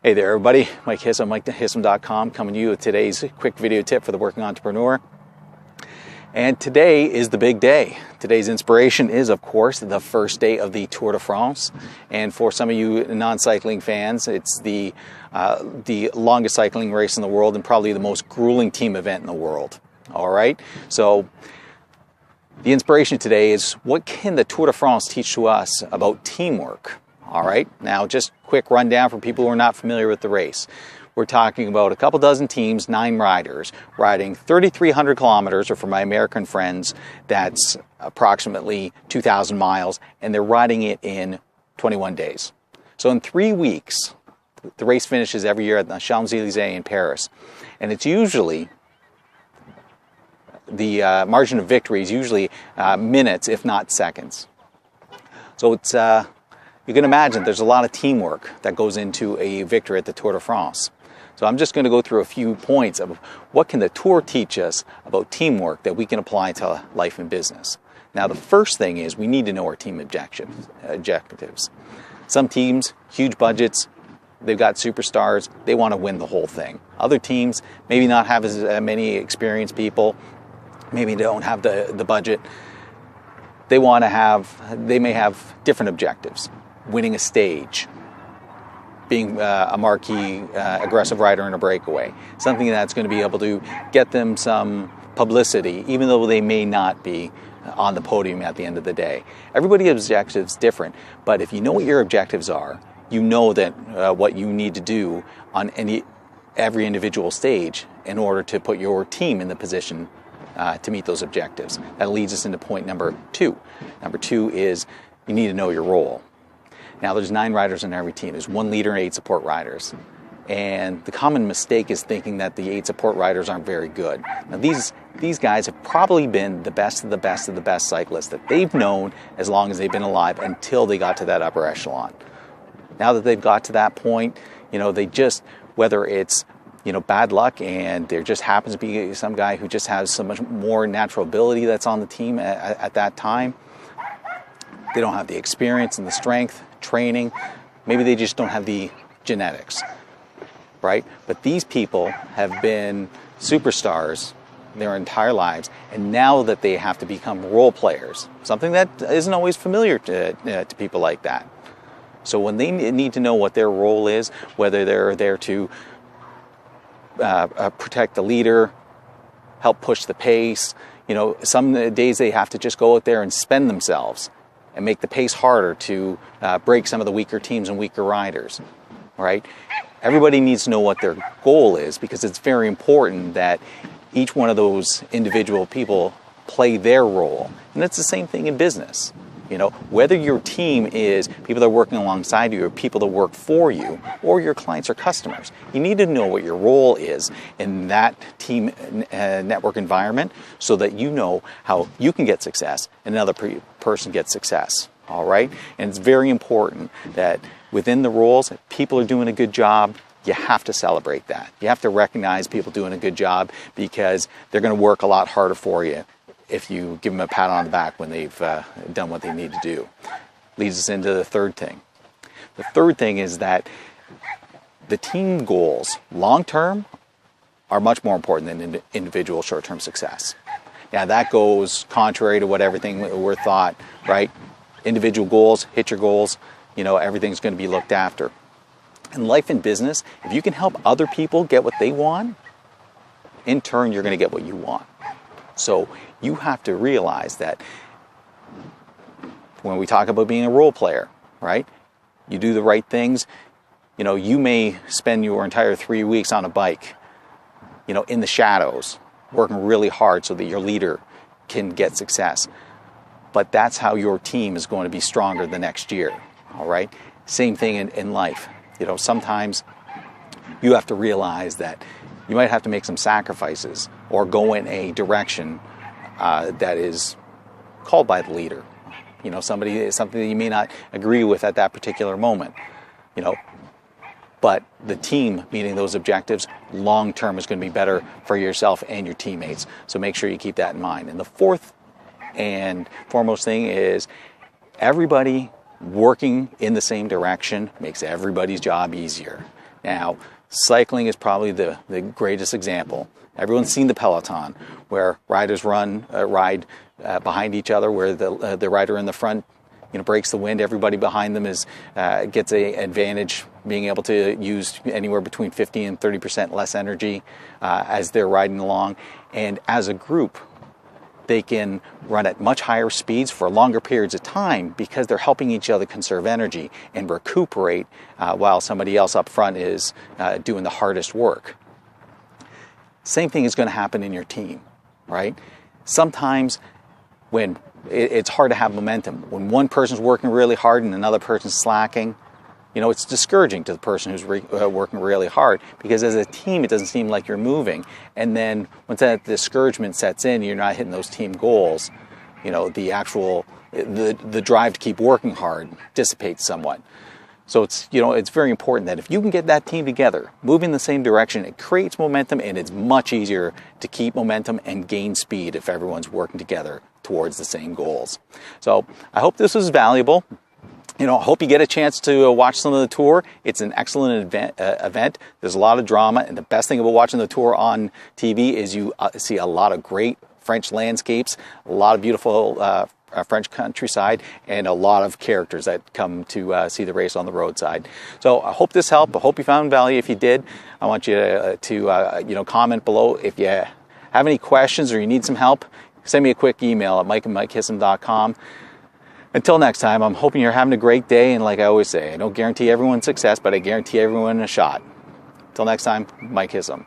Hey there everybody, Mike Hissom, MikeHissom.com, coming to you with today's quick video tip for the working entrepreneur. And today is the big day. Today's inspiration is, of course, the first day of the Tour de France. And for some of you non-cycling fans, it's the longest cycling race in the world and probably the most grueling team event in the world. All right, so the inspiration today is, what can the Tour de France teach to us about teamwork? All right, now just quick rundown for people who are not familiar with the race. We're talking about a couple dozen teams, 9 riders, riding 3,300 kilometers, or for my American friends, that's approximately 2,000 miles, and they're riding it in 21 days. So in 3 weeks, the race finishes every year at the Champs-Élysées in Paris, and it's usually, the margin of victory is usually minutes, if not seconds. So it's you can imagine there's a lot of teamwork that goes into a victory at the Tour de France. So I'm just going to go through a few points of what can the Tour teach us about teamwork that we can apply to life and business. Now, the first thing is we need to know our team objectives. Some teams, huge budgets, they've got superstars, they want to win the whole thing. Other teams maybe not have as many experienced people, maybe they don't have the budget. They may have different objectives. Winning a stage, being a marquee aggressive rider in a breakaway, something that's going to be able to get them some publicity, even though they may not be on the podium at the end of the day. Everybody's objectives different, but if you know what your objectives are, you know that what you need to do on every individual stage in order to put your team in the position to meet those objectives. That leads us into point number 2. Number 2 is you need to know your role. Now, there's 9 riders on every team. There's 1 leader and 8 support riders. And the common mistake is thinking that the 8 support riders aren't very good. Now, these guys have probably been the best of the best of the best cyclists that they've known as long as they've been alive until they got to that upper echelon. Now that they've got to that point, they just, whether it's bad luck and there just happens to be some guy who just has so much more natural ability that's on the team at that time, they don't have the experience and the strength, training, maybe they just don't have the genetics, right? But these people have been superstars their entire lives, and now that they have to become role players, something that isn't always familiar to people like that. So when they need to know what their role is, whether they're there to protect the leader, help push the pace, some days they have to just go out there and spend themselves and make the pace harder to break some of the weaker teams and weaker riders, right? Everybody needs to know what their goal is, because it's very important that each one of those individual people play their role. And it's the same thing in business. Whether your team is people that are working alongside you or people that work for you or your clients or customers, you need to know what your role is in that team network environment so that you know how you can get success and another person gets success. All right? And it's very important that within the roles, if people are doing a good job, you have to celebrate that. You have to recognize people doing a good job, because they're going to work a lot harder for you if you give them a pat on the back when they've done what they need to do. Leads us into the third thing. The third thing is that the team goals, long-term, are much more important than individual short-term success. Now, that goes contrary to what everything we're taught, right? Individual goals, hit your goals, everything's going to be looked after. In life and business, if you can help other people get what they want, in turn, you're going to get what you want. So you have to realize that when we talk about being a role player, right? You do the right things. You may spend your entire 3 weeks on a bike, in the shadows, working really hard so that your leader can get success. But that's how your team is going to be stronger the next year, all right? Same thing in life. Sometimes you have to realize that you might have to make some sacrifices or go in a direction that is called by the leader. Something that you may not agree with at that particular moment. But the team meeting those objectives long term is going to be better for yourself and your teammates. So make sure you keep that in mind. And the fourth and foremost thing is everybody working in the same direction makes everybody's job easier. Now, cycling is probably the greatest example. Everyone's seen the peloton, where riders ride behind each other, where the rider in the front breaks the wind. Everybody behind them gets an advantage, being able to use anywhere between 50 and 30% less energy as they're riding along. And as a group, they can run at much higher speeds for longer periods of time because they're helping each other conserve energy and recuperate while somebody else up front is doing the hardest work. Same thing is going to happen in your team, right? Sometimes when it's hard to have momentum, when one person's working really hard and another person's slacking, it's discouraging to the person who's working really hard, because as a team, it doesn't seem like you're moving. And then once that discouragement sets in, you're not hitting those team goals. The drive to keep working hard dissipates somewhat. So it's very important that if you can get that team together, moving in the same direction, it creates momentum, and it's much easier to keep momentum and gain speed if everyone's working together towards the same goals. So I hope this was valuable. I hope you get a chance to watch some of the tour. It's an excellent event. There's a lot of drama, and the best thing about watching the tour on TV is you see a lot of great French landscapes, a lot of beautiful French countryside, and a lot of characters that come to see the race on the roadside. So I hope this helped. I hope you found value. If you did, I want you to comment below. If you have any questions or you need some help, send me a quick email at mike@mikehissam.com. Until next time, I'm hoping you're having a great day, and like I always say, I don't guarantee everyone success, but I guarantee everyone a shot. Until next time, Mike Hissam.